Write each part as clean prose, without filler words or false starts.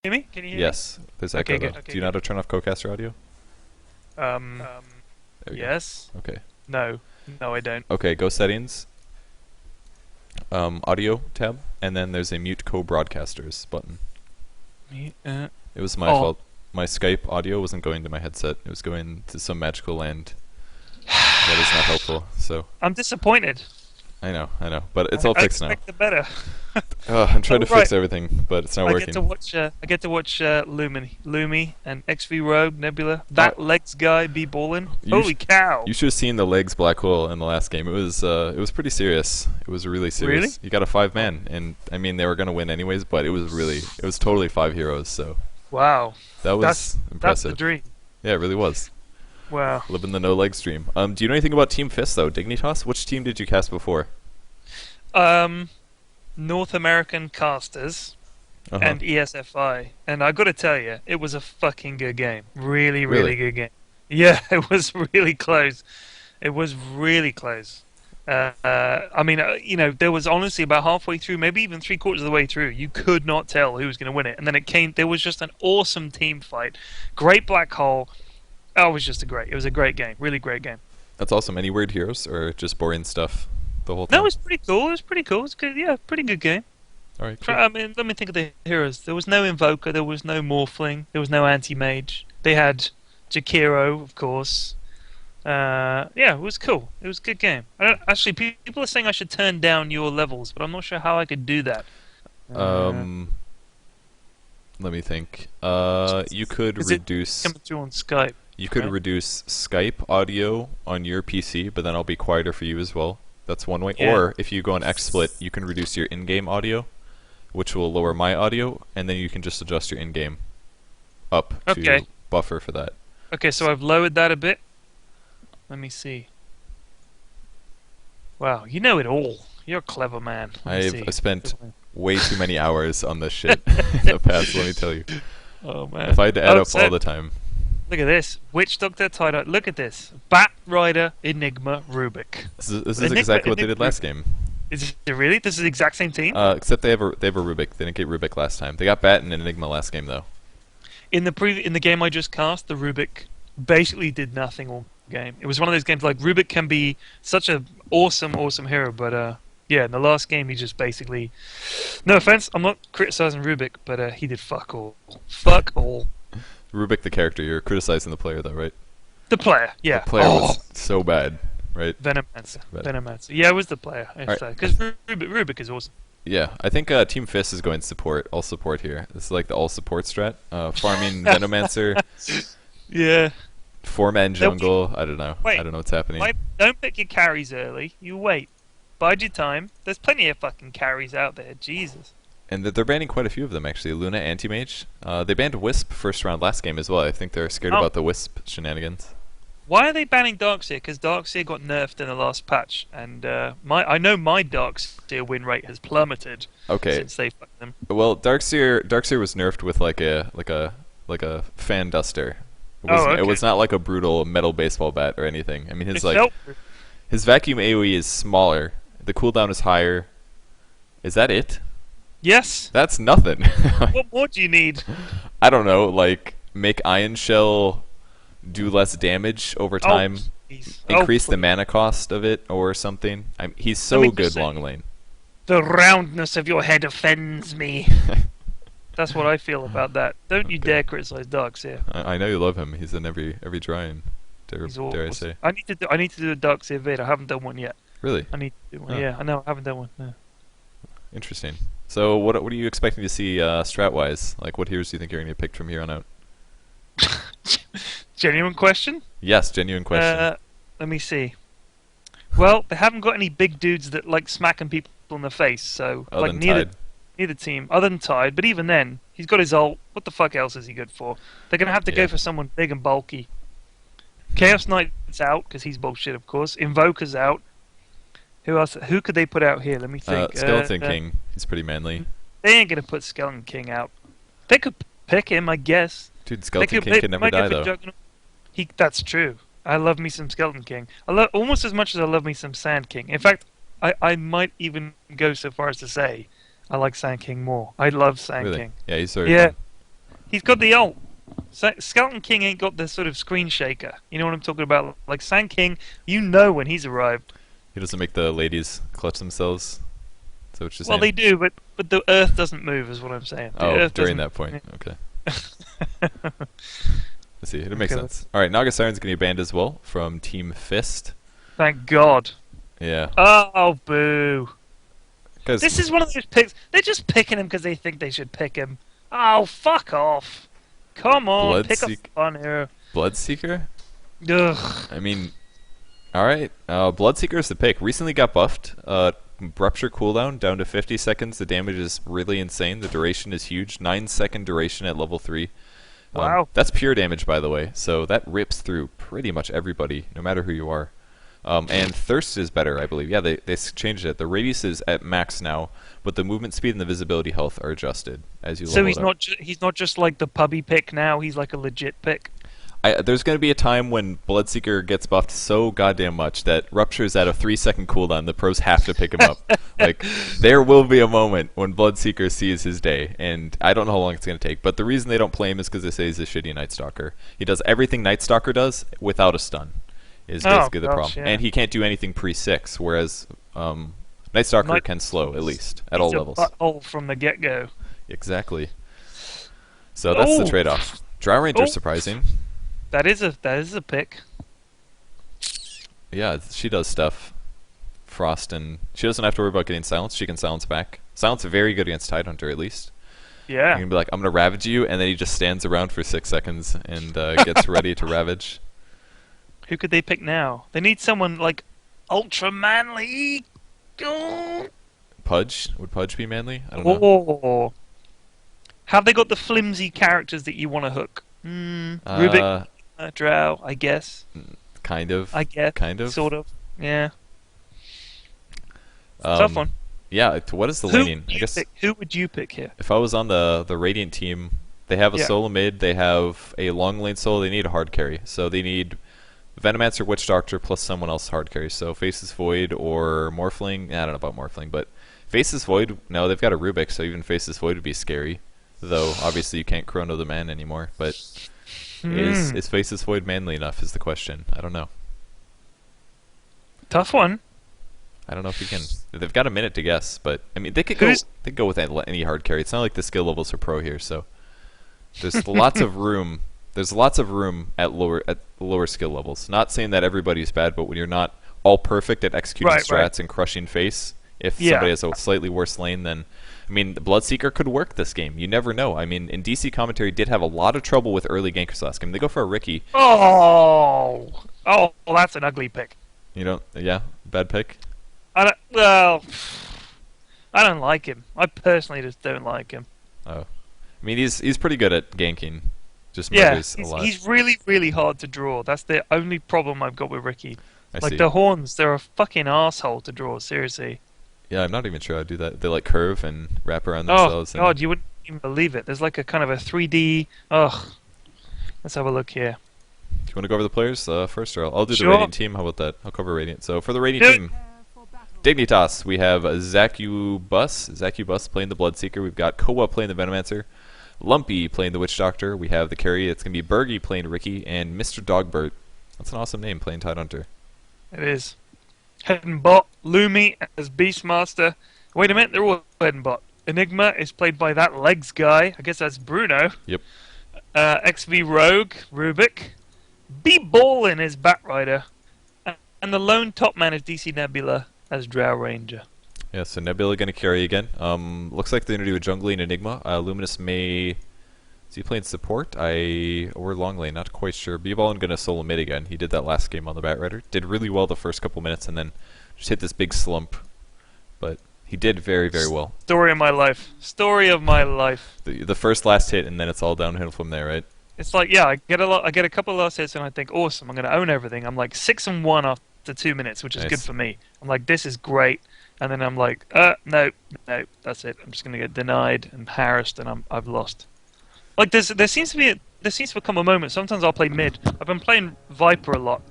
Hear me? Can you hear Yes, there's echo Okay, though. good. Okay, Do you know how to turn off Cocaster audio? me? There we go. Yes. Okay. No. No, I don't. Okay, go settings, audio tab, and then there's a mute co-broadcasters button. Me, It was my Oh. fault. My Skype audio wasn't going to my headset. It was going to some magical land. That is not helpful. So I'm disappointed. I know, but it's all I fixed now. expected better. I'm trying to Oh, right. fix everything, but it's not I working. get to watch. I get to watch Lumi and XV Rogue Nebula. That legs guy be ballin'. You Holy cow! You should have seen the legs black hole in the last game. It was pretty serious. It was really serious. Really? You got a 5-man, and I mean they were gonna win anyways, but it was totally 5 heroes. So Wow. that was That's the impressive. dream. Yeah, it really was. Wow. Living the no legs dream. Do you know anything about Team Fist though? Dignitas? Which team did you cast before? North American casters Uh-huh. and ESFI, and I got to tell you, it was a fucking good game. Really, really Really? good game. Yeah, it was really close. It was really close. I mean, there was honestly about halfway through, maybe even three-quarters of the way through, you could not tell who was going to win it. And then it came, there was just an awesome team fight. Great black hole. Oh, it was a great game. Really great game. That's awesome. Any weird heroes or just boring stuff the whole No, time? it was pretty cool. It was pretty cool. It was good. Yeah, pretty good game. All right. Cool. I mean, let me think of the heroes. There was no Invoker, there was no Morphling, there was no Anti-Mage. They had Jakiro, of course. Yeah, it was cool. It was a good game. Actually, people are saying I should turn down your levels, but I'm not sure how I could do that. Let me think. You could Is it reduce. coming through on Skype. You could right? reduce Skype audio on your PC, but then I'll be quieter for you as well. That's one way. Yeah. Or if you go on XSplit, you can reduce your in-game audio, which will lower my audio, and then you can just adjust your in-game up to Okay. buffer for that. Okay, so I've lowered that a bit. Let me see. Wow, you know it all. You're a clever man. Let me see. I spent way too many hours on this shit in the past, let me tell you. Oh man. If I had to add up so- all the time. Look at this. Witch Doctor tie-dye. Look at this. Bat Rider Enigma Rubik. This is Enigma- exactly what they Enigma- did last game. Is it really? This is the exact same team? Except they have a Rubik. They didn't get Rubik last time. They got Bat and Enigma last game though. In the game I just cast, the Rubik basically did nothing all game. It was one of those games like Rubik can be such a awesome hero, but yeah, in the last game he just basically, no offense, I'm not criticizing Rubik, but he did fuck all. Fuck all. Rubik the character, you're criticizing the player though, right? The player, yeah. The player was so bad, right? Venomancer. Bad. Venomancer. Yeah, it was the player. Because Rubik is awesome. Yeah, I think Team Fist is going support, all support here. This is like the all support strat. Farming Venomancer, Yeah. 4-man jungle, I don't know. Wait. I don't know what's happening. Don't pick your carries early. You wait. Bide your time. There's plenty of fucking carries out there. Jesus. And they're banning quite a few of them actually. Luna, Anti-Mage. They banned Wisp first round last game as well. I think they're scared about the Wisp shenanigans. Why are they banning Darkseer? Because Darkseer got nerfed in the last patch, and I know my Darkseer win rate has plummeted since they fucked them. Well, Darkseer was nerfed with like a fan duster. It was not like a brutal metal baseball bat or anything. I mean, his vacuum AoE is smaller. The cooldown is higher. Is that it? Yes. That's nothing. What more do you need? I don't know. Like make Ion Shell do less damage over time. Increase the mana cost of it or something. He's so good long lane. The roundness of your head offends me. That's what I feel about that. Don't you dare criticize Darkseer. I know you love him. He's in every drawing. He's Dare I say? I need to do a Darkseer vid. I haven't done one yet. Really? I need to do one. Oh. Yeah, I know. I haven't done one. No. Interesting. So what are you expecting to see strat wise? Like what heroes do you think you're gonna get picked from here on out? Genuine question? Yes, genuine question. Let me see. Well, they haven't got any big dudes that like smacking people in the face, so Other like than neither team, other than Tide. But even then, he's got his ult. What the fuck else is he good for? They're gonna have to Yeah. go for someone big and bulky. Chaos Knight's out because he's bullshit, of course. Invoker's out. Who else? Who could they put out here? Let me think. Skeleton King. He's pretty manly. They ain't gonna put Skeleton King out. They could pick him, I guess. Dude, Skeleton King can never might go die for though. Juggernaut. That's true. I love me some Skeleton King. Almost as much as I love me some Sand King. In fact, I might even go so far as to say I like Sand King more. I love Sand Really? King. Yeah, he's very Yeah, fun. He's got the ult. Skeleton King ain't got the sort of screen shaker. You know what I'm talking about? Like Sand King, you know when he's arrived. He doesn't make the ladies clutch themselves. Is that what you're saying? Well, they do, but the Earth doesn't move, is what I'm saying. The Earth during that point. Okay. Let's see. It makes sense. All right, Naga Siren's going to be banned as well from Team Fist. Thank God. Yeah. Oh, boo. This is one of those picks. They're just picking him because they think they should pick him. Oh, fuck off. Come on, pick a fun hero. Bloodseeker? Ugh. I mean, alright. Bloodseeker is the pick. Recently got buffed. Rupture cooldown down to 50 seconds. The damage is really insane. The duration is huge. 9-second duration at level 3. Wow. That's pure damage, by the way. So that rips through pretty much everybody, no matter who you are. And Thirst is better, I believe. Yeah, they changed it. The radius is at max now, but the movement speed and the visibility health are adjusted as you level up. So he's not just like the pubby pick now. He's like a legit pick. There's going to be a time when Bloodseeker gets buffed so goddamn much that Rupture's at a 3-second cooldown. The pros have to pick him up. Like, there will be a moment when Bloodseeker sees his day, and I don't know how long it's going to take. But the reason they don't play him is because they say he's a shitty Night Stalker. He does everything Night Stalker does without a stun. Is basically the problem. Yeah. And he can't do anything pre-6, whereas Night Stalker can slow, at least, at all levels. Butthole from the get-go. Exactly. So that's the trade-off. Drow Ranger's surprising. That is a pick. Yeah, she does stuff. Frost, and she doesn't have to worry about getting silenced. She can silence back. Silence is very good against Tidehunter, at least. Yeah. You can be like, I'm going to ravage you, and then he just stands around for 6 seconds and gets ready to ravage. Who could they pick now? They need someone like ultra manly. Oh. Pudge? Would Pudge be manly? I don't know. Have they got the flimsy characters that you want to hook? Rubik, Drow, I guess. Kind of. I guess. Kind of. Sort of. Yeah. Tough one. Yeah. What is the laning? I guess. Who would you pick here? If I was on the Radiant team, they have a solo mid. They have a long lane solo. They need a hard carry. So they need Venomancer, Witch Doctor, plus someone else hard carry. So Faceless Void or Morphling. I don't know about Morphling, but Faceless Void. No, they've got a Rubik, so even Faceless Void would be scary. Though obviously you can't Chrono the man anymore. But is Faceless Void manly enough? Is the question. I don't know. Tough one. I don't know if you can. They've got a minute to guess, but I mean they could go. They go with any hard carry. It's not like the skill levels are pro here, so there's lots of room. There's lots of room at lower skill levels. Not saying that everybody's bad, but when you're not all perfect at executing strats and crushing face, if somebody has a slightly worse lane, then I mean the Bloodseeker could work this game. You never know. I mean, in DC commentary did have a lot of trouble with early gankers last game. They go for a Ricky. Oh, that's an ugly pick. You know, bad pick. I don't like him. I personally just don't like him. Oh, I mean he's pretty good at ganking. Just murders a lot. He's really, really hard to draw. That's the only problem I've got with Ricky. I see. The horns, they're a fucking asshole to draw, seriously. Yeah, I'm not even sure how to do that. They like curve and wrap around themselves. Oh god, you wouldn't even believe it. There's like a kind of a 3D... Ugh. Let's have a look here. Do you want to go over the players first, or I'll do the Radiant team? How about that? I'll cover Radiant. So for the Radiant team, Dignitas, we have Zacubus playing the Bloodseeker. We've got Koa playing the Venomancer. Lumpy playing the Witch Doctor. We have the carry. It's going to be Bergie playing Ricky, and Mr. Dogbert. That's an awesome name, playing Tidehunter. It is. Head and bot. Lumi as Beastmaster. Wait a minute, they're all head and bot. Enigma is played by that legs guy. I guess that's Bruno. Yep. XV Rogue, Rubik. B-Ballin is Batrider. And the lone top man is DC Nebula as Drow Ranger. Yeah, so Nebula going to carry again. Looks like they're going to do a jungly and Enigma. Luminous may... Is he playing support? Or long lane, not quite sure. B-Ballin going to solo mid again. He did that last game on the Batrider. Did really well the first couple minutes and then just hit this big slump. But he did very, very well. Story of my life. Story of my life. The first last hit and then it's all downhill from there, right? It's like, yeah, I get a couple of last hits and I think, awesome, I'm going to own everything. I'm like 6-1 after 2 minutes, which is good for me. I'm like, this is great. And then I'm like, no, that's it. I'm just going to get denied and harassed, and I've lost. Like there seems to become a moment. Sometimes I'll play mid. I've been playing Viper a lot.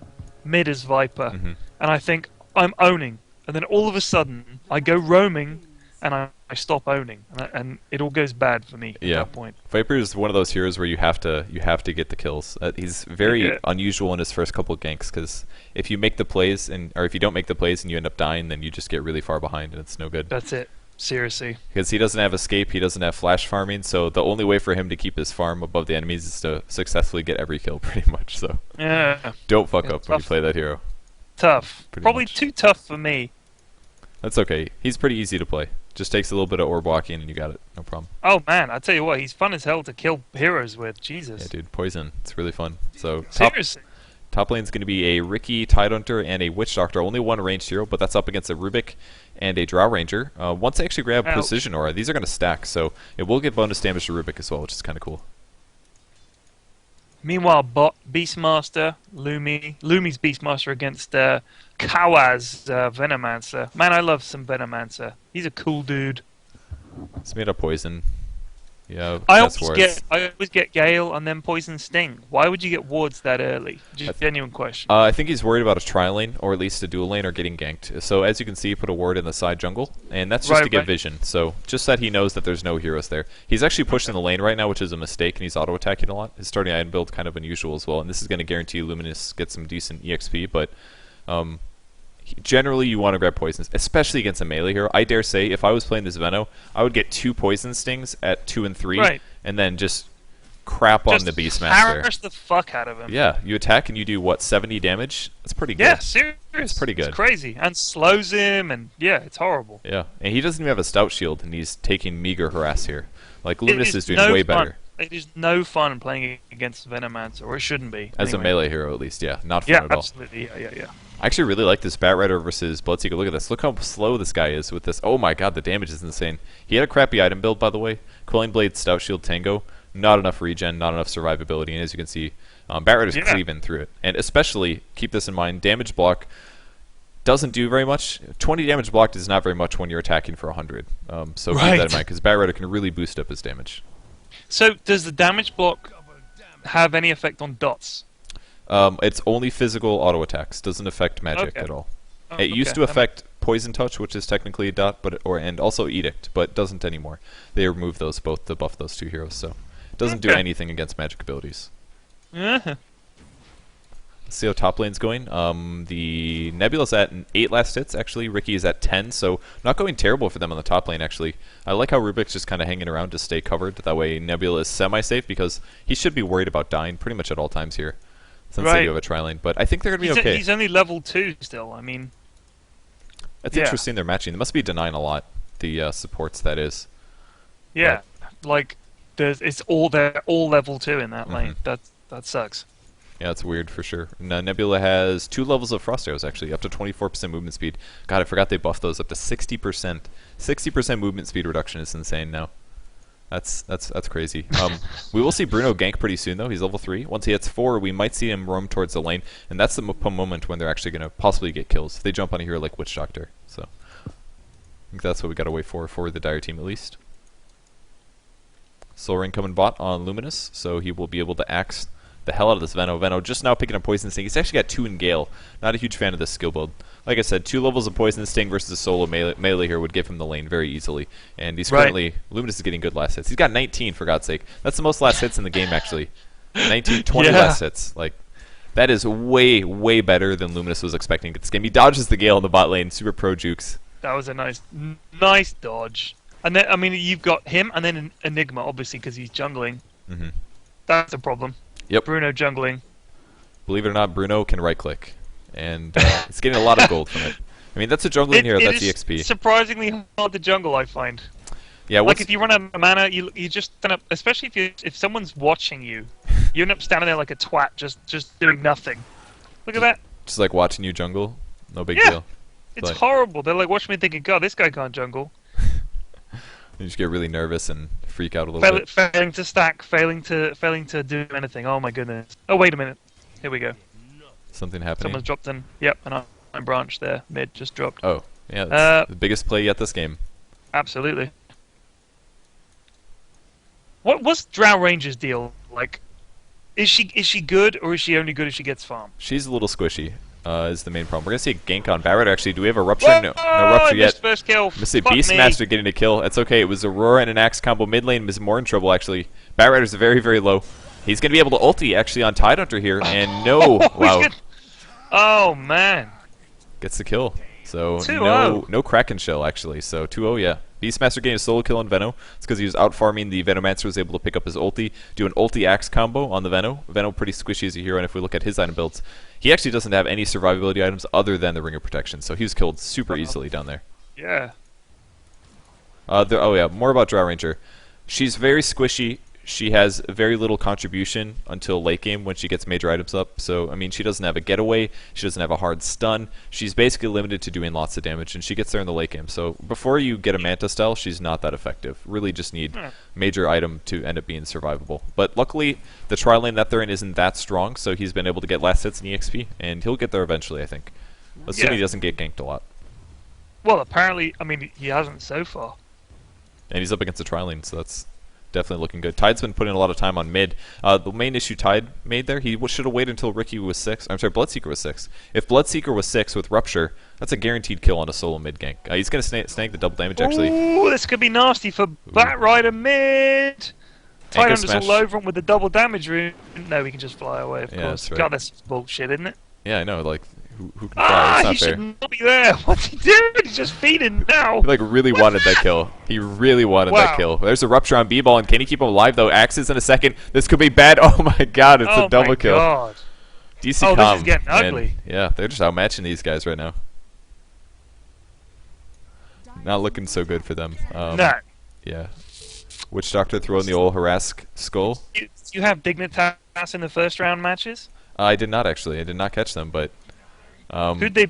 Mid is Viper, and I think I'm owning, and then all of a sudden I go roaming, and I stop owning, and it all goes bad for me at that point. Viper is one of those heroes where you have to get the kills. He's very unusual in his first couple of ganks because if you make the plays or if you don't make the plays and you end up dying, then you just get really far behind and it's no good. That's it. Seriously. Because he doesn't have escape, he doesn't have flash farming, so the only way for him to keep his farm above the enemies is to successfully get every kill, pretty much. So don't fuck up when you play that hero. Tough. Probably too tough for me. That's okay. He's pretty easy to play. Just takes a little bit of orb walking and you got it. No problem. Oh man, I tell you what, he's fun as hell to kill heroes with. Jesus. Yeah, dude, poison. It's really fun. So seriously. Top lane's going to be a Riki, Tidehunter, and a Witch Doctor. Only one ranged hero, but that's up against a Rubik and a Drow Ranger. Once I actually grab Precision Aura, these are going to stack, so it will get bonus damage to Rubik as well, which is kind of cool. Meanwhile, Beastmaster, Lumi's Beastmaster against Kawaz Venomancer. Man, I love some Venomancer. He's a cool dude. It's made of poison. Yeah, I always get Gale and then Poison Sting. Why would you get wards that early? Just genuine question. I think he's worried about a tri-lane, or at least a dual lane, or getting ganked. So as you can see, he put a ward in the side jungle, and that's just to get vision. So just that he knows that there's no heroes there. He's actually pushing the lane right now, which is a mistake, and he's auto-attacking a lot. His starting item build kind of unusual as well, and this is going to guarantee Luminous gets some decent EXP, but generally you want to grab poisons, especially against a melee hero. I dare say, if I was playing this Veno, I would get 2 poison stings at 2 and 3, and then just crap on the Beastmaster. Harass the fuck out of him. Yeah, you attack and you do, what, 70 damage? That's pretty good. Yeah, seriously. It's pretty good. It's crazy. And slows him, and yeah, it's horrible. Yeah, and he doesn't even have a stout shield, and he's taking meager harass here. Like, Luminous is doing way better. It is no fun playing against Venomancer, or it shouldn't be. As a melee hero, at least, yeah. Not fun at all. Absolutely. Yeah. I actually really like this Bat Rider versus Bloodseeker. Look at this. Look how slow this guy is with this. Oh my god, the damage is insane. He had a crappy item build, by the way. Quelling Blade, Stout Shield, Tango. Not enough regen, not enough survivability. And as you can see, Bat Rider's cleaving through it. And especially, keep this in mind, damage block doesn't do very much. 20 damage blocked is not very much when you're attacking for 100. So keep that in mind, because Bat Rider can really boost up his damage. So, does the damage block have any effect on dots? It's only physical auto attacks. Doesn't affect magic at all. It used to affect Poison Touch, which is technically a dot, and also Edict, but doesn't anymore. They removed those both to buff those 2 heroes, so it doesn't do anything against magic abilities. Let's see how top lane's going. The Nebula's at 8 last hits, actually. Riki is at 10, so not going terrible for them on the top lane, actually. I like how Rubik's just kind of hanging around to stay covered. That way Nebula is semi-safe, because he should be worried about dying pretty much at all times here, since they do have a tri-lane. But I think they're going to be okay. He's only level 2 still, I mean... It's interesting they're matching. They must be denying a lot, the supports, that is. Yeah, like, they're all level 2 in that lane. That sucks. Yeah, it's weird for sure. Nebula has 2 levels of Frost Arrows, actually, up to 24% movement speed. God, I forgot they buffed those up to 60%. 60% movement speed reduction is insane now. That's crazy. We will see Bruno gank pretty soon, though. He's level 3. Once he hits 4, we might see him roam towards the lane, and that's the moment when they're actually going to possibly get kills. If they jump on a hero like Witch Doctor. So I think that's what we got to wait for the Dire team, at least. Soul Ring coming bot on Luminous, so he will be able to axe the hell out of this Veno. Veno just now picking up Poison Sting. He's actually got 2 in Gale. Not a huge fan of this skill build. Like I said, 2 levels of Poison Sting versus a solo melee here would give him the lane very easily. And he's currently... Luminous is getting good last hits. He's got 19, for God's sake. That's the most last hits in the game, actually. 19, 20 last hits. Like, that is way, way better than Luminous was expecting this game. He dodges the Gale in the bot lane. Super pro jukes. That was a nice dodge. And then, I mean, you've got him and then Enigma, obviously, because he's jungling. That's a problem. Yep. Bruno jungling. Believe it or not, Bruno can right-click. And it's getting a lot of gold from it. I mean, that's a jungling hero, that's EXP. Surprisingly hard to jungle, I find. Yeah, like, if you run out of mana, you just end up... Especially if someone's watching you, you end up standing there like a twat, just doing nothing. Look at that. Just like watching you jungle? No big deal. It's horrible. They're like watching me thinking, God, this guy can't jungle. You just get really nervous and freak out a little bit. Failing to stack, failing to do anything. Oh my goodness. Oh, wait a minute. Here we go. Something happening. Someone's dropped in. Yep, and I'm branched there. Mid just dropped. Oh, yeah, that's the biggest play yet this game. Absolutely. What's Drow Ranger's deal? Like, is she good, or is she only good if she gets farm? She's a little squishy. is the main problem. We're going to see a gank on Bat Rider, actually. Do we have a Rupture? No, no Rupture yet. First kill. Let's see Beastmaster getting a kill. That's okay. It was Aurora and an Axe combo. Mid lane is more in trouble, actually. Bat Rider's very, very low. He's going to be able to ulti, actually, on Tidehunter here. And no. Wow. Oh, man. Gets the kill. So oh. no Kraken shell, actually. So 2-0, yeah. Beastmaster getting a solo kill on Veno. It's because he was out farming. The Venomancer was able to pick up his ulti, do an ulti axe combo on the Veno. Veno pretty squishy as a hero, and if we look at his item builds, he actually doesn't have any survivability items other than the Ring of Protection, so he was killed super easily down there. Yeah. Oh yeah, more about Drow Ranger. She's very squishy. She has very little contribution until late game when she gets major items up. So, I mean, she doesn't have a getaway. She doesn't have a hard stun. She's basically limited to doing lots of damage, and she gets there in the late game. So, before you get a Manta style, she's not that effective. Really just need major item to end up being survivable. But luckily, the tri lane that they're in isn't that strong, so he's been able to get last hits in EXP, and he'll get there eventually, I think. Assuming he doesn't get ganked a lot. Well, apparently, I mean, he hasn't so far. And he's up against the tri lane, so that's definitely looking good. Tide's been putting a lot of time on mid. The main issue Tide made there, he should have waited until Ricky was 6. I'm sorry, Bloodseeker was 6. If Bloodseeker was 6 with Rupture, that's a guaranteed kill on a solo mid gank. He's going to snag the double damage, actually. Ooh, this could be nasty for Bat Rider mid. Tidehunter's all over him with the double damage rune. No, he can just fly away, of course. That's right. God, that's bullshit, isn't it? Yeah, I know, like, who can fly? He should not be there. What's he doing? He's just feeding now. He like really wanted that kill. He really wanted that kill. There's a Rupture on B-Ball, and can he keep him alive though? Axes in a second. This could be bad. Oh my god, it's a double kill. God. DCcom. This is getting ugly. Yeah, they're just outmatching these guys right now. Not looking so good for them. No. Yeah. Witch Doctor throwing the old Harask skull. You have Dignitas in the first round matches? I did not actually. I did not catch them, but who'd they?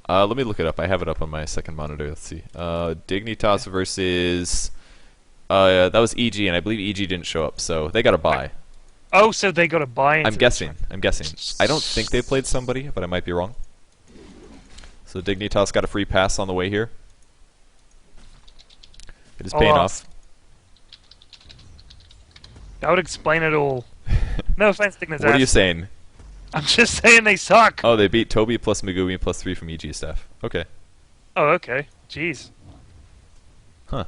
Let me look it up. I have it up on my second monitor. Let's see. Dignitas versus that was EG, and I believe EG didn't show up, so they got a bye. Oh, so they got a bye. I'm guessing. I don't think they played somebody, but I might be wrong. So Dignitas got a free pass on the way here. It is paying off. That would explain it all. No offense, Dignitas. What are you saying? I'm just saying they suck. Oh, they beat Toby plus Megumi plus 3 from EG staff. Okay. Oh, okay. Jeez. Huh.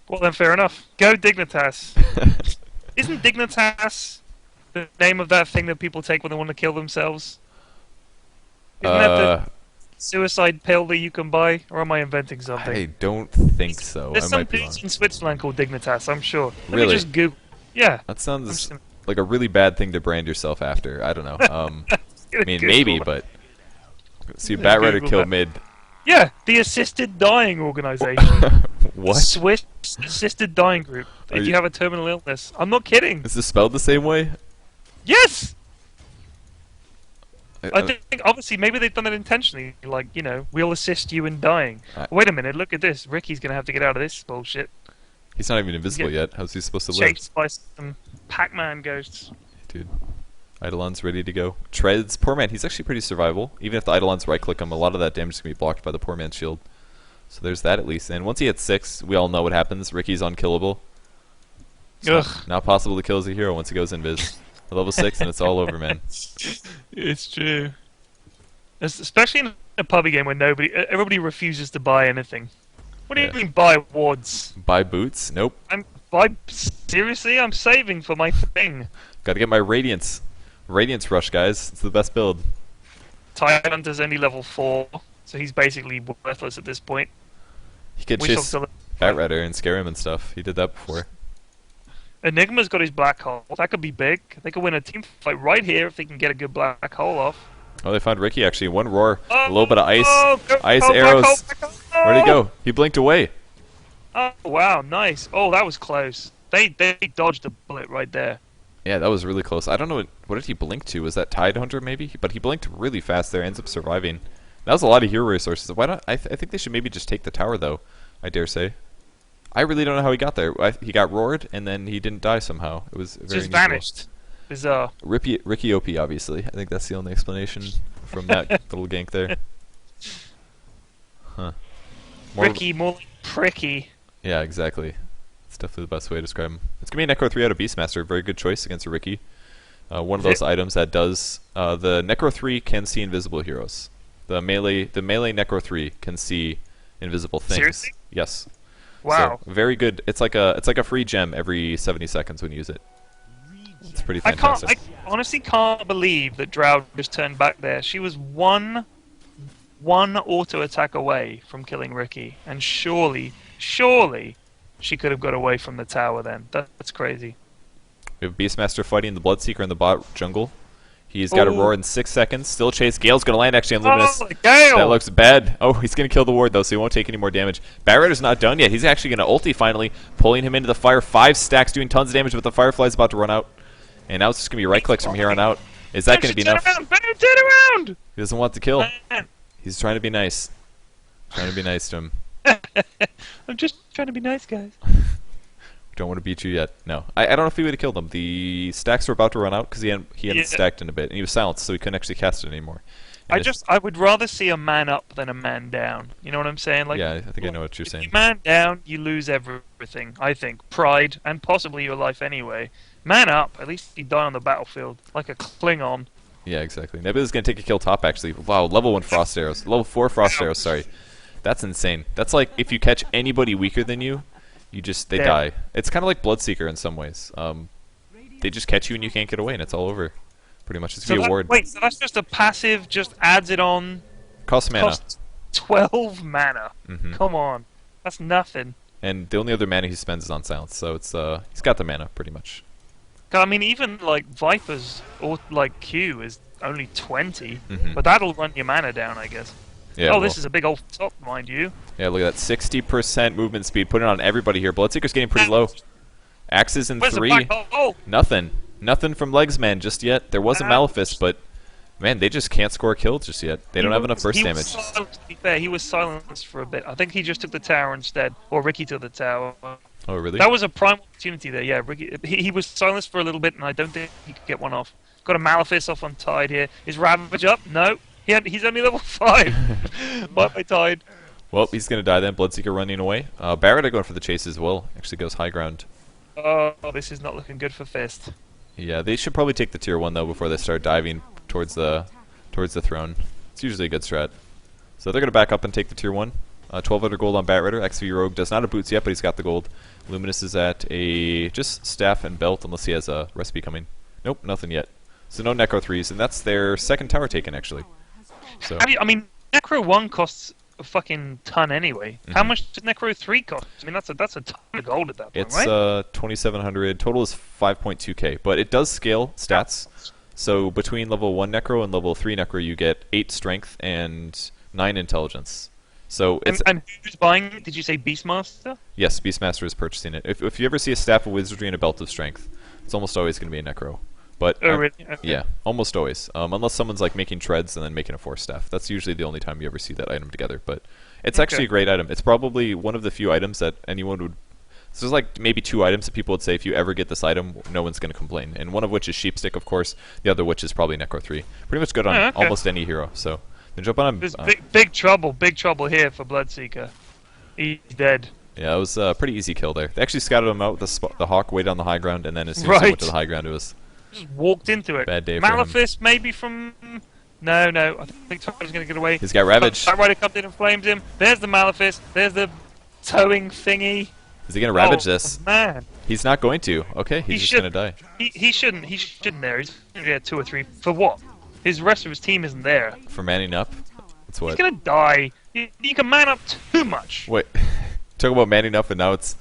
Well, then fair enough. Go Dignitas. Isn't Dignitas the name of that thing that people take when they want to kill themselves? Isn't that the suicide pill that you can buy? Or am I inventing something? I don't think so. There's some dudes in Switzerland called Dignitas, I'm sure. Let me just Google. Yeah. That sounds like a really bad thing to brand yourself after. I don't know. I mean, maybe, but see, Bat Rider kill mid. Yeah, the Assisted Dying Organization. What? Swiss Assisted Dying Group. If you have a terminal illness. I'm not kidding. Is this spelled the same way? Yes! I think, obviously, maybe they've done it intentionally. Like, you know, we'll assist you in dying. Wait a minute, look at this. Ricky's going to have to get out of this bullshit. He's not even invisible yet. How's he supposed to live? Chased by some Pac-Man ghosts. Dude. Eidolon's ready to go. Treads. Poor man, he's actually pretty survivable. Even if the Eidolons right-click him, a lot of that damage is going to be blocked by the poor man's shield. So there's that at least. And once he hits 6, we all know what happens. Ricky's unkillable. It's not possible to kill as a hero once he goes invis. Level 6 and it's all over, man. It's true. Especially in a pubby game where everybody refuses to buy anything. What do you mean buy wards? Buy boots? Nope. Seriously? I'm saving for my thing. Gotta get my Radiance. Radiance Rush, guys. It's the best build. Tidehunter's only level 4, so he's basically worthless at this point. He could chase Bat Rider and scare him and stuff. He did that before. Enigma's got his black hole. That could be big. They could win a team fight right here if they can get a good black hole off. Oh, they found Ricky actually. One roar, a little bit of ice, arrows. Where'd he go? He blinked away. Oh wow, nice. Oh, that was close. They dodged a bullet right there. Yeah, that was really close. I don't know what did he blink to. Was that Tidehunter maybe? But he blinked really fast there. Ends up surviving. That was a lot of hero resources. Why not? I think they should maybe just take the tower though. I dare say. I really don't know how he got there. He got roared and then he didn't die somehow. It was very just vanished. Bizarre. Ricky OP, obviously. I think that's the only explanation from that little gank there. Huh. Ricky, more like pricky. Yeah, exactly. It's definitely the best way to describe him. It's going to be an Echo 3 out of Beastmaster. Very good choice against a Ricky. One of those items that does the Necro 3 can see invisible heroes. The melee Necro 3 can see invisible things. Seriously? Yes. Wow. So, very good. It's like a free gem every 70 seconds when you use it. It's pretty fantastic. I honestly can't believe that Drow just turned back there. She was one auto attack away from killing Ricky, and surely she could have got away from the tower then. That's crazy. We have Beastmaster fighting the Bloodseeker in the bot jungle. He's got a roar in 6 seconds. Still chase. Gale's going to land actually on Luminous. Oh, Gale! That looks bad. Oh, he's going to kill the ward though, so he won't take any more damage. Batrider's not done yet. He's actually going to ulti finally, pulling him into the fire. 5 stacks, doing tons of damage, but the Firefly's about to run out. And now it's just going to be right clicks from here on out. Is that going to be enough? Turn around! He doesn't want to kill. He's trying to be nice. Trying to be nice to him. I'm just trying to be nice, guys. Don't want to beat you yet. No. I don't know if he would have killed him. The stacks were about to run out because he hadn't stacked in a bit. And he was silenced, so he couldn't actually cast it anymore. I would rather see a man up than a man down. You know what I'm saying? Like, yeah, I think I know what you're saying. If you man down, you lose everything, I think. Pride, and possibly your life anyway. Man up, at least you die on the battlefield, like a Klingon. Yeah, exactly. Nebula's going to take a kill top, actually. Wow, level 1 Frost Arrows. Level 4 Frost Arrows, sorry. That's insane. That's like, if you catch anybody weaker than you, they die. It's kind of like Bloodseeker in some ways. They just catch you and you can't get away, and it's all over. Pretty much. It's going to be a ward. Wait, so that's just a passive, just adds it on? Costs mana. Costs 12 mana. Come on. That's nothing. And the only other mana he spends is on silence, so it's he's got the mana, pretty much. I mean, even like Viper's or like Q is only 20, but that'll run your mana down, I guess. Yeah, this is a big old top, mind you. Yeah, look at that, 60% movement speed. Put it on everybody here. Bloodseeker's getting pretty low. Axes in 3. Nothing. Nothing from Legsman just yet. There was a Malefice, but man, they just can't score kills just yet. They don't have enough burst damage. To be fair, he was silenced for a bit. I think he just took the tower instead, or Ricky took the tower. Oh, really? That was a prime opportunity there. Yeah, Ricky. He was silenced for a little bit, and I don't think he could get one off. Got a Malefice off on Tide here. Is Ravage up? No. He's only level 5. By Tide. Well, he's going to die then. Bloodseeker running away. Barrett going for the chase as well. Actually goes high ground. Oh, this is not looking good for Fist. Yeah, they should probably take the tier 1 though before they start diving towards the throne. It's usually a good strat. So they're going to back up and take the tier 1. 1200 gold on Batrider. XV Rogue does not have boots yet, but he's got the gold. Luminous is at a just staff and belt unless he has a recipe coming. Nope, nothing yet. So no Necro 3s, and that's their second tower taken actually. So I mean, Necro 1 costs a fucking ton anyway. How much does Necro 3 cost? I mean, that's a ton of gold at that point, it's, right? It's 2,700. Total is 5.2k, but it does scale stats. So between level 1 Necro and level 3 Necro, you get 8 strength and 9 intelligence. So it's and who's buying it? Did you say Beastmaster? Yes, Beastmaster is purchasing it. If you ever see a staff of wizardry and a belt of strength, it's almost always going to be a Necro. But really? Okay. Yeah, almost always. Unless someone's like making treads and then making a 4 staff. That's usually the only time you ever see that item together. But it's actually a great item. It's probably one of the few items that anyone would. So there's like maybe 2 items that people would say if you ever get this item, no one's going to complain. And one of which is Sheepstick, of course. The other which is probably Necro 3. Pretty much good on almost any hero. So then jump on him. There's big trouble here for Bloodseeker. He's dead. Yeah, it was a pretty easy kill there. They actually scouted him out with the Hawk way down the high ground, and then as soon as he went to the high ground, it was just walked into it. Bad day Malefice maybe from. No. I think Tyler's going to get away. He's got Ravage. Rider comes in and flames him. There's the Malefice. There's the towing thingy. Is he going to Ravage this? Man. He's not going to. Okay, he's just going to die. He shouldn't. He shouldn't there. He's going to get 2 or 3. For what? His rest of his team isn't there. For manning up? That's what? He's going to die. You can man up too much. Wait. Talk about manning up and now it's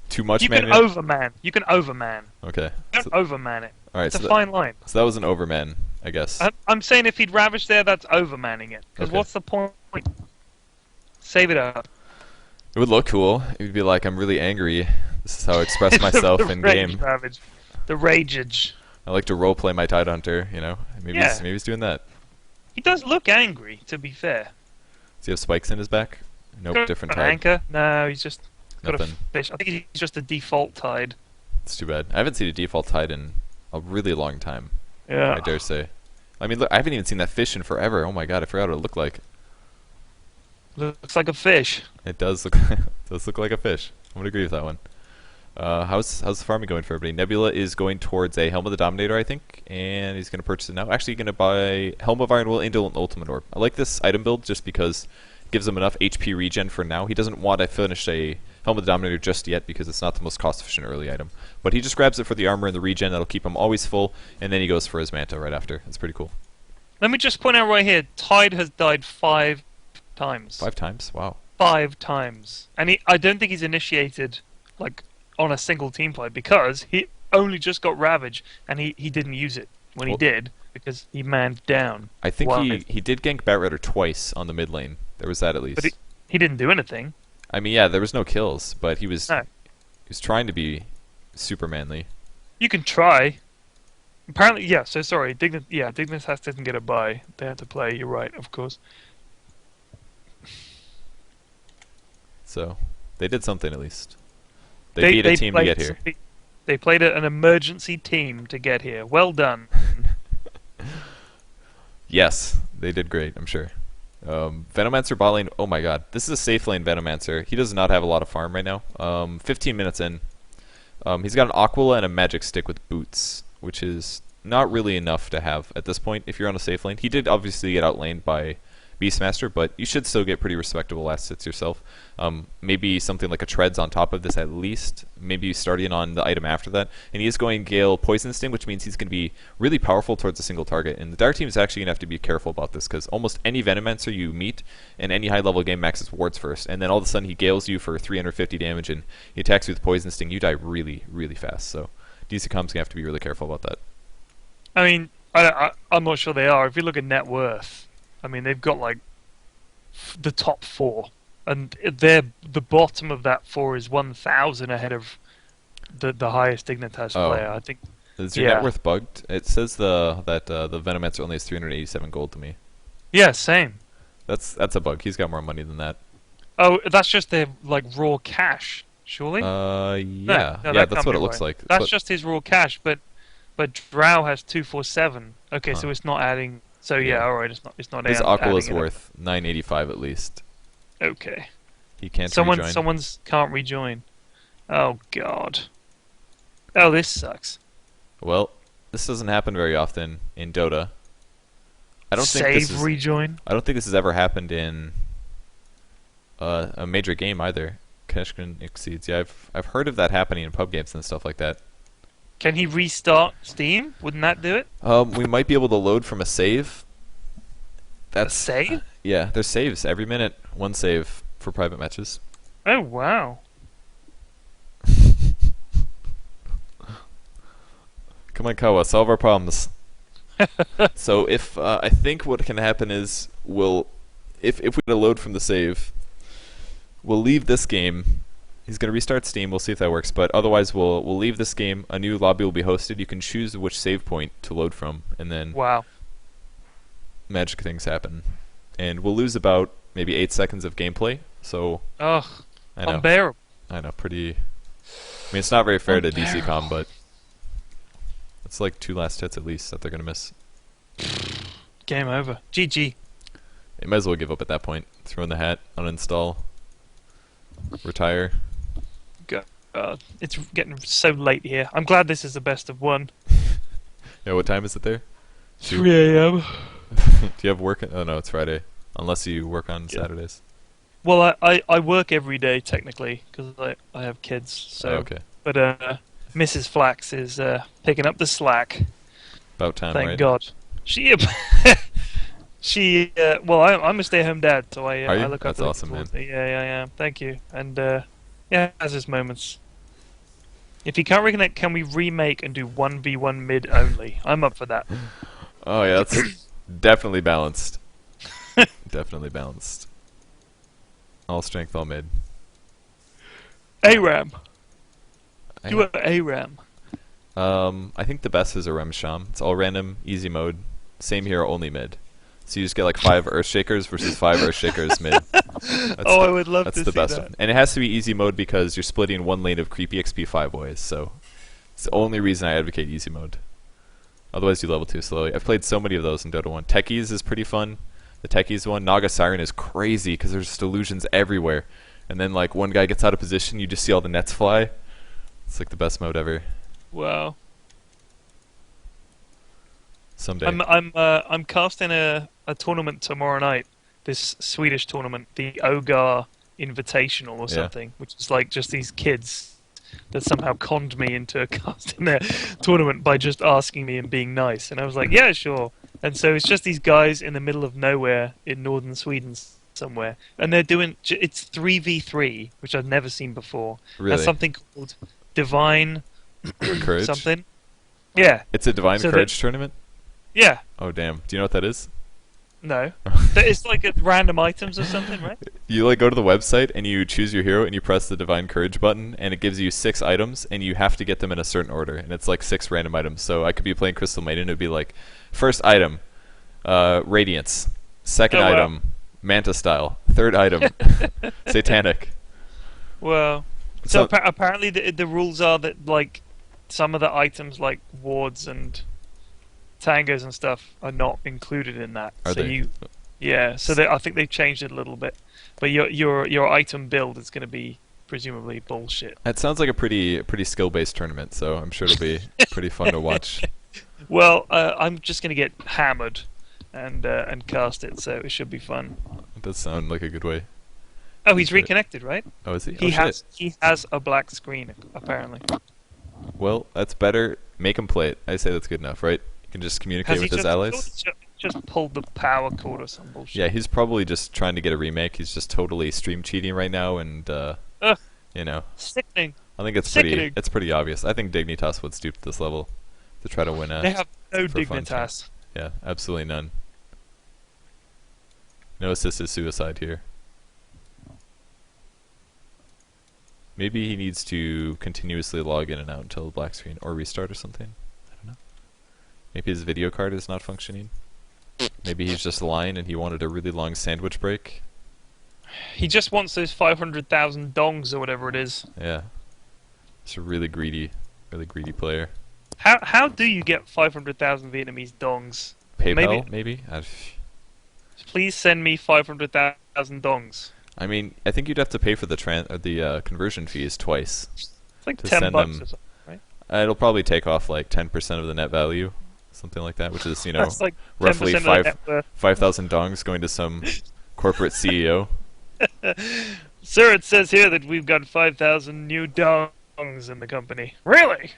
too much manning up? You can overman. Okay. Don't overman it. Alright, it's a fine line. So that was an overman, I guess. I'm saying if he'd Ravage there, that's overmanning it. Because what's the point? Save it up. It would look cool. It would be like, I'm really angry. This is how I express myself in game. Ravage. The rageage. I like to roleplay my Tidehunter, you know? Maybe he's doing that. He does look angry, to be fair. Does he have spikes in his back? Nope, different Tide. Anchor? No, he's just got Nothing. a fish. I think he's just a default Tide. It's too bad. I haven't seen a default Tide in a really long time. Yeah. I dare say. I mean, look, I haven't even seen that fish in forever. Oh my god, I forgot what it looked like. Looks like a fish. It does look like a fish. I'm gonna agree with that one. How's the farming going for everybody? Nebula is going towards a Helm of the Dominator, I think, and he's going to purchase it now. Actually, going to buy Helm of Iron Will, Indolent Ultimate Orb. I like this item build just because it gives him enough HP regen for now. He doesn't want to finish a Helm of the Dominator just yet because it's not the most cost-efficient early item. But he just grabs it for the armor and the regen. That'll keep him always full, and then he goes for his Manta right after. It's pretty cool. Let me just point out right here, Tide has died 5 times. 5 times? Wow. 5 times. And I don't think he's initiated, like, on a single team fight because he only just got Ravage and he didn't use it when he did because he manned down. I think he did gank Batrider twice on the mid lane. There was that at least. But he didn't do anything. I mean, yeah, there was no kills, but he was trying to be super manly. You can try. Apparently, yeah, so sorry. Dignitas didn't get a buy. They had to play, you're right, of course. So, they did something at least. They beat a team to get here. They played an emergency team to get here. Well done. Yes, they did great, I'm sure. Venomancer bot lane, oh my god. This is a safe lane Venomancer. He does not have a lot of farm right now. 15 minutes in. He's got an Aquila and a magic stick with boots, which is not really enough to have at this point if you're on a safe lane. He did obviously get outlaned by Beastmaster, but you should still get pretty respectable last hits yourself. Maybe something like a Treads on top of this at least. Maybe starting on the item after that. And he is going Gale Poison Sting, which means he's going to be really powerful towards a single target. And the Dark Team is actually going to have to be careful about this because almost any Venomancer you meet in any high-level game maxes wards first. And then all of a sudden he Gales you for 350 damage and he attacks you with Poison Sting. You die really, really fast. So DCcom's going to have to be really careful about that. I mean, I'm not sure they are. If you look at net worth, I mean, they've got like the top 4, and the bottom of that 4 is 1,000 ahead of the highest Dignitas player. I think. Is your net worth bugged? It says that the Venomancer only has 387 gold to me. Yeah, same. That's a bug. He's got more money than that. Oh, that's just their like raw cash, surely. Yeah, that's what it looks like. That's just his raw cash, but Drow has 247. Okay, so it's not adding. So yeah, all right, it's not. His Aquila's worth 985 at least. Okay. He can't rejoin. Someone's can't rejoin. Oh god. Oh, this sucks. Well, this doesn't happen very often in Dota. I don't think this has ever happened in a major game either. Keshkin exceeds. Yeah, I've heard of that happening in pub games and stuff like that. Can he restart Steam? Wouldn't that do it? We might be able to load from a save. A save? Yeah, there's saves every minute. One save for private matches. Oh wow! Come on, Kawa, solve our problems. So if I think what can happen is if we get a load from the save, we'll leave this game. He's going to restart Steam. We'll see if that works. But otherwise, we'll leave this game. A new lobby will be hosted. You can choose which save point to load from, and then magic things happen. And we'll lose about maybe 8 seconds of gameplay. So unbearable. I know, pretty. I mean, it's not very fair to DCcom, but it's like 2 last hits at least that they're going to miss. Game over. GG. You might as well give up at that point. Throw in the hat, uninstall, retire. It's getting so late here. I'm glad this is the best of 1. Yeah, what time is it there? 3 a.m. Do you have work? Oh no, it's Friday. Unless you work on Saturdays. Well, I work every day technically because I have kids. So. Okay. But Mrs. Flax is picking up the slack. About time, right? Thank God. Well, I'm a stay-at-home dad, so I look up. That's awesome, man. Yeah. Thank you. And yeah, has his moments. If you can't reconnect, can we remake and do 1v1 mid only? I'm up for that. Oh yeah, that's definitely balanced. Definitely balanced. All strength, all mid. ARAM. Do an ARAM. I think the best is a Rem Sham. It's all random, easy mode. Same hero, only mid. So you just get like 5 Earthshakers versus 5 Earthshakers mid. I would love to see that. That's the best one. And it has to be easy mode because you're splitting one lane of creepy XP 5 ways. So it's the only reason I advocate easy mode. Otherwise you level too slowly. I've played so many of those in Dota 1. Techies is pretty fun. The Techies one. Naga Siren is crazy because there's just illusions everywhere. And then like one guy gets out of position, you just see all the nets fly. It's like the best mode ever. Wow. Someday. I'm casting a tournament tomorrow night. This Swedish tournament, the Ogar Invitational or something, which is like just these kids that somehow conned me into casting their tournament by just asking me and being nice. And I was like, yeah, sure. And so it's just these guys in the middle of nowhere in northern Sweden somewhere, and they're doing it's 3v3, which I've never seen before. Really? That's something called Divine Courage. something. Yeah. It's a Divine Courage tournament. Yeah. Oh damn! Do you know what that is? No. It's like random items or something, right? You like go to the website and you choose your hero and you press the Divine Courage button and it gives you 6 items and you have to get them in a certain order and it's like 6 random items. So I could be playing Crystal Maiden and it would be like, first item, Radiance. Second item, Manta Style. Third item, Satanic. Well, so apparently the rules are that like some of the items like wards and tangos and stuff are not included in that. Are they? Yeah. So I think they've changed it a little bit. But your item build is going to be presumably bullshit. That sounds like a pretty skill-based tournament, so I'm sure it'll be pretty fun to watch. Well, I'm just going to get hammered and cast it, so it should be fun. It does sound like a good way. Oh, he's reconnected, right? Oh, is he? He has a black screen apparently. Well, that's better. Make him play it. I say that's good enough, right? He can just communicate with his allies. Just pulled the power cord or some bullshit. Yeah, he's probably just trying to get a remake. He's just totally stream cheating right now, and you know, sickening. I think it's pretty obvious. I think Dignitas would stoop to this level to try to win. They have no Dignitas. Yeah, absolutely none. No assisted suicide here. Maybe he needs to continuously log in and out until the black screen, or restart or something. I don't know. Maybe his video card is not functioning. Maybe he's just lying and he wanted a really long sandwich break. He just wants those 500,000 dongs or whatever it is. Yeah. It's a really greedy player. How do you get 500,000 Vietnamese dongs? PayPal, maybe? Please send me 500,000 dongs. I mean, I think you'd have to pay for the conversion fees twice. It's like $10 or something, right? It'll probably take off like 10% of the net value, something like that, which is, like roughly 5,000 dongs going to some corporate CEO. Sir, it says here that we've got 5,000 new dongs in the company. Really?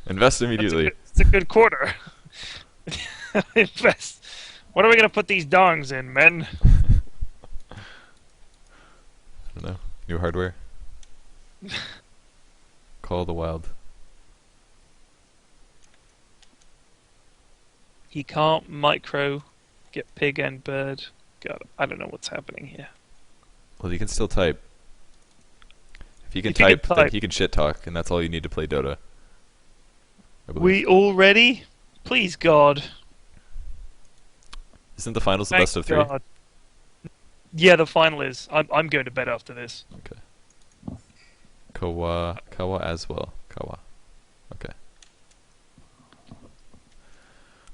Invest immediately. It's a good quarter. Invest. What are we going to put these dongs in, men? I don't know. New hardware. Call of the Wild. He can't micro get pig and bird. God, I don't know what's happening here. Well, he can still type. If he can type, then he can shit talk, and that's all you need to play Dota. We all ready? Please, God. Isn't the finals the best of 3? God. Yeah, the final is. I'm going to bed after this. Okay. Kawa as well. Kawa. Okay.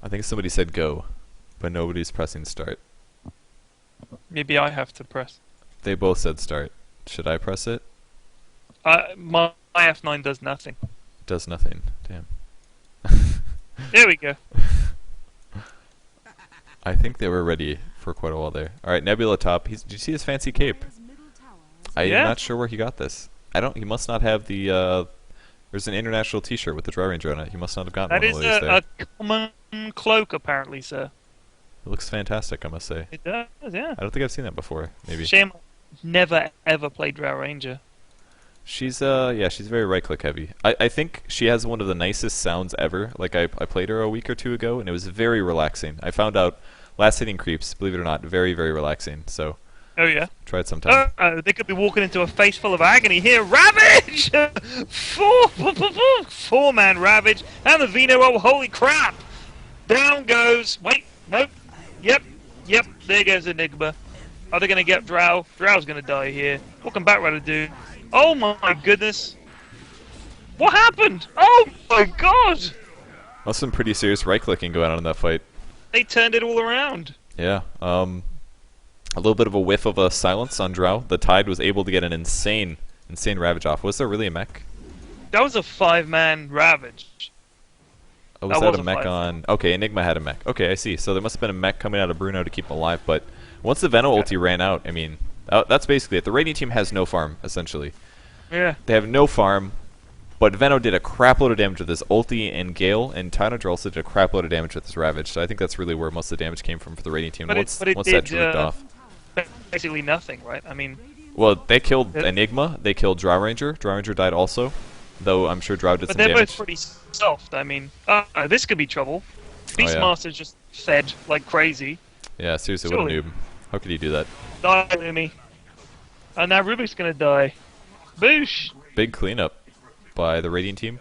I think somebody said go, but nobody's pressing start. Maybe I have to press. They both said start. Should I press it? My F9 does nothing. Does nothing. Damn. There we go. I think they were ready for quite a while there. Alright, Nebula top. Did you see his fancy cape? I'm not sure where he got this. He must not have the, there's an international t-shirt with the Dry Ranger on it. He must not have gotten one while he was there. That is a common cloak, apparently, sir. It looks fantastic, I must say. It does, yeah. I don't think I've seen that before, maybe. Shame I've never, ever played Dry Ranger. She's she's very right-click heavy. I think she has one of the nicest sounds ever. Like, I played her a week or two ago, and it was very relaxing. I found out Last Hitting Creeps, believe it or not, very, very relaxing, so... Oh, yeah? Try it sometime. They could be walking into a face full of agony here. Ravage! Four-man Ravage, and the Vino, oh, holy crap! Down goes... Wait, nope. Yep, there goes Enigma. Are they going to get Drow? Drow's going to die here. Welcome back, Radu dude. Oh my goodness. What happened? Oh my god! That's some pretty serious right-clicking going on in that fight. They turned it all around. Yeah, a little bit of a whiff of a silence on Drow. The Tide was able to get an insane Ravage off. Was there really a mech? That was a 5-man Ravage. Oh, was that a mech on... Okay, Enigma had a mech. Okay, I see. So there must have been a mech coming out of Bruno to keep him alive, but once the Veno ulti ran out, I mean, that's basically it. The Radiant team has no farm, essentially. Yeah. They have no farm, but Veno did a crapload of damage with his ulti and Gale, and Tidehunter also did a crapload of damage with his Ravage, so I think that's really where most of the damage came from for the Radiant team. Once that drooped off. Basically nothing, right? I mean... Well, they killed Enigma, they killed Drow Ranger. Drow Ranger died also, though I'm sure Drow did some damage. But they're both pretty soft, I mean... this could be trouble. Beastmaster just fed like crazy. Yeah, seriously, what a noob. How could he do that? Die, Lumi. And now Rubik's gonna die. Boosh! Big cleanup by the Radiant team.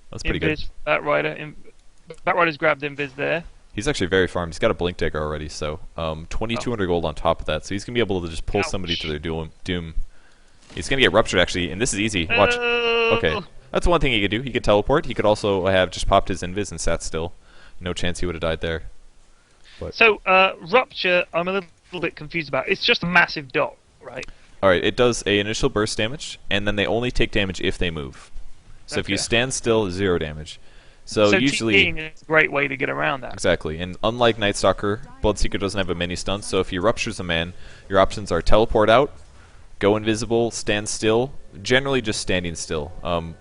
That's pretty good. Batrider's grabbed Invis there. He's actually very farmed. He's got a Blink Dagger already, so 2,200 gold on top of that. So he's going to be able to just pull somebody to their doom. He's going to get Ruptured, actually, and this is easy. Watch. Okay. That's one thing he could do. He could teleport. He could also have just popped his Invis and sat still. No chance he would have died there. But. So, Rupture, I'm a little bit confused about. It's just a massive dot, right? Alright, it does a initial burst damage, and then they only take damage if they move. So if you stand still, 0 damage. So usually TPing is a great way to get around that. Exactly, and unlike Night Stalker, Bloodseeker doesn't have a mini stun, so if he ruptures a man, your options are teleport out, go invisible, stand still, generally just standing still.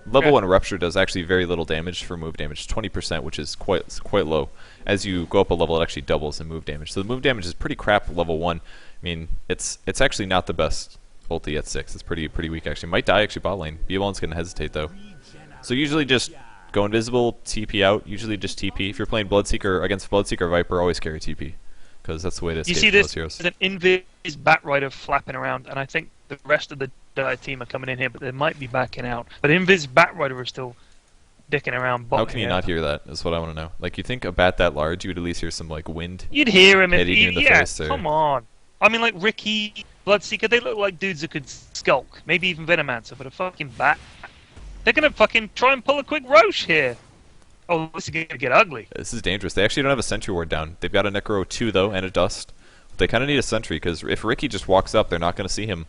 Level 1 Rupture does actually very little damage for move damage, 20%, which is quite low. As you go up a level, it actually doubles in move damage. So the move damage is pretty crap at level 1. I mean, it's actually not the best ulti at 6. It's pretty weak, actually. Might die, actually, bot lane. Beelon's going to hesitate, though. So usually just go invisible, TP out, usually just TP. If you're playing Bloodseeker against Bloodseeker Viper, always carry TP, because that's the way to escape most heroes. You see this, there's an Invis Batrider flapping around, and I think the rest of the team are coming in here, but they might be backing out. But Invis Batrider is still dicking around. How can you not hear that, is what I want to know. Like, you think a bat that large, you would at least hear some, like, wind You'd hear him hitting you in the face, or... come on. I mean, like, Ricky, Bloodseeker, they look like dudes that could skulk. Maybe even Venomancer, but a fucking bat. They're gonna fucking try and pull a quick Roche here. Oh, this is gonna get ugly. This is dangerous. They actually don't have a Sentry Ward down. They've got a Necro 2, though, and a Dust. They kind of need a Sentry, because if Ricky just walks up, they're not going to see him.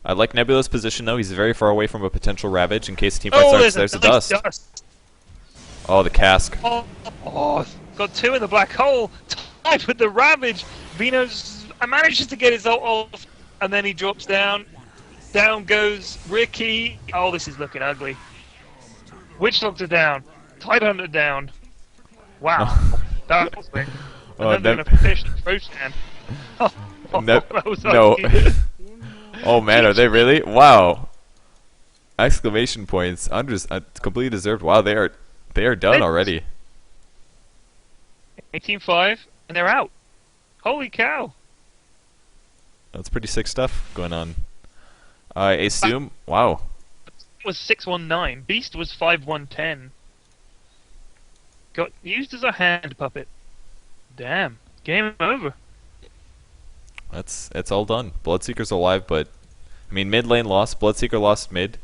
I like Nebula's position, though. He's very far away from a potential Ravage in case the teamfight starts. There's a Dust. Oh, the Cask. Oh, got 2 in the black hole. Tied with the Ravage. Veno's manages to get his ult off, and then he drops down. Down goes Ricky. Oh, this is looking ugly. Witch Doctor down. Tidehunter down. Wow. That was quick. And then they're going to finish the throw stand. That was ugly. Oh man, are they really? Wow. Exclamation points. Completely deserved. Wow, they are done already. 18-5, and they're out. Holy cow. That's pretty sick stuff going on. I assume... Wow. Was 619. Beast was 5110. Got used as a hand puppet. Damn. Game over. It's all done. Bloodseeker's alive, but... I mean, mid lane lost. Bloodseeker lost mid.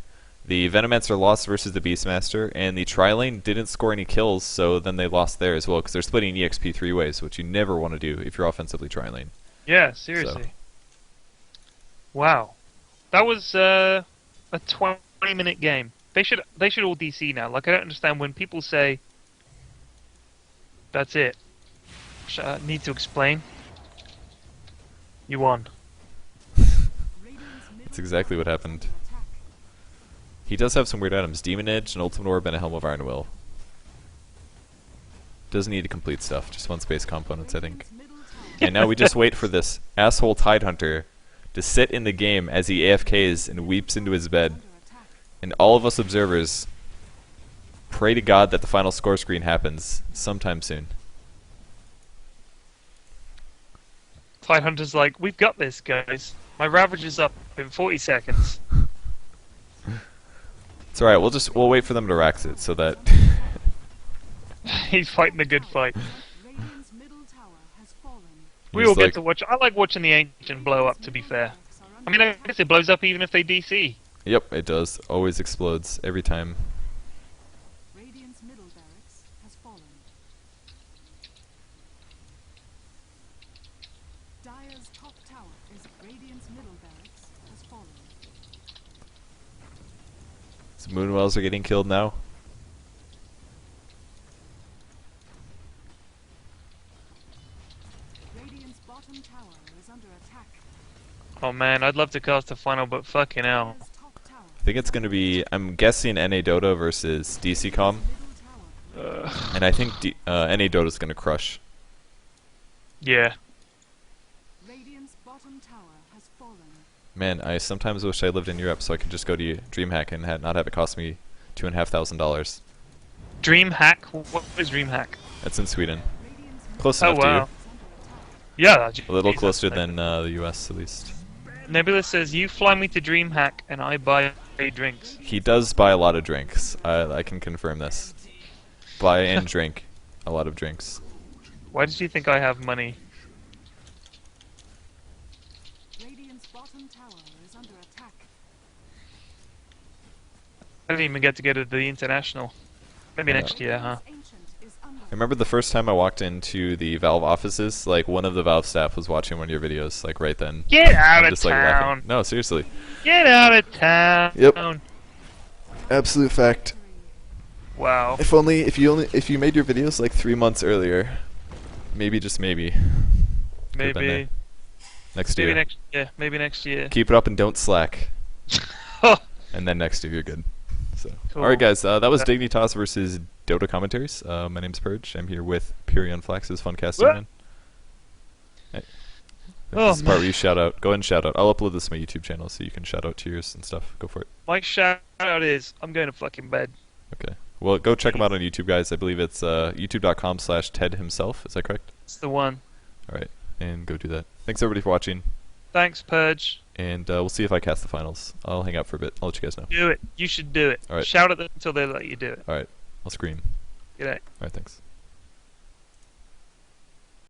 The Venomancer lost versus the Beastmaster, and the tri-lane didn't score any kills, so then they lost there as well, because they're splitting EXP 3 ways, which you never want to do if you're offensively tri-lane. Yeah, seriously. So. Wow. That was a 20-minute game. They should all DC now. Like, I don't understand when people say that's it. Need to explain. You won. That's exactly what happened. He does have some weird items. Demon Edge, an Ultimate Orb, and a Helm of Iron Will. Doesn't need to complete stuff. Just one space components, I think. And now we just wait for this asshole Tidehunter to sit in the game as he AFKs and weeps into his bed. And all of us observers pray to God that the final score screen happens sometime soon. Tidehunter's like, we've got this, guys. My Ravage is up in 40 seconds. It's alright, we'll wait for them to rax it so that... He's fighting a good fight. We all get to watch. I like watching the Ancient blow up, to be fair. I mean, I guess it blows up even if they DC. Yep, it does. Always explodes every time. Radiant's middle barracks has fallen. Dire's top tower is Radiant's middle barracks has fallen. So Moonwells are getting killed now. Radiant's bottom tower is under attack. Oh man, I'd love to cast a final, but fucking hell. Dire's top tower. I think it's going to be, I'm guessing NAdota versus DCcom. Middle tower. And I think NAdota is going to crush. Yeah. Radiant's bottom tower has fallen. Man, I sometimes wish I lived in Europe so I could just go to DreamHack and not have it cost me $2,500. DreamHack? What is DreamHack? That's in Sweden. Radiant's Close Oh enough to wow. you. Yeah. A little Jesus. closer than the US, at least. Nebula says, you fly me to DreamHack and I buy drinks. He does buy a lot of drinks. I can confirm this. Buy and drink a lot of drinks. Why did you think I have money? Radiant's bottom tower is under attack. I didn't even get to go to the international. Maybe next year, huh? Ancient is under. I remember the first time I walked into the Valve offices, like one of the Valve staff was watching one of your videos, like right then. Get out I'm of just like laughing. town! No, seriously. Get out of town! Yep. Absolute fact. Wow. If you made your videos like 3 months earlier, maybe just maybe. Could've been there. Maybe. Next Maybe year. next year. Maybe next year. Keep it up and don't slack. Oh, And then next year you're good. So, Cool. all right, guys, that was Dignitas versus Dota commentaries. My name's Purge. I'm here with Pyrion Flax, his fun casting What? man. Hey. Oh, This is the part where you shout out. Go ahead and shout out. I'll upload this to my YouTube channel so you can shout out to yours and stuff. Go for it. my shout out is I'm going to fucking bed. Okay. Well, go check him out on YouTube, guys. I believe it's youtube.com/Ted himself. Is that correct? It's the one. All right, and go do that. Thanks everybody for watching, Thanks, Purge. and we'll see if I cast the finals. I'll hang out for a bit. I'll let you guys know. Do it. You should do it. All right. Shout at them until they let you do it. All right, I'll scream. G'day. All right, thanks.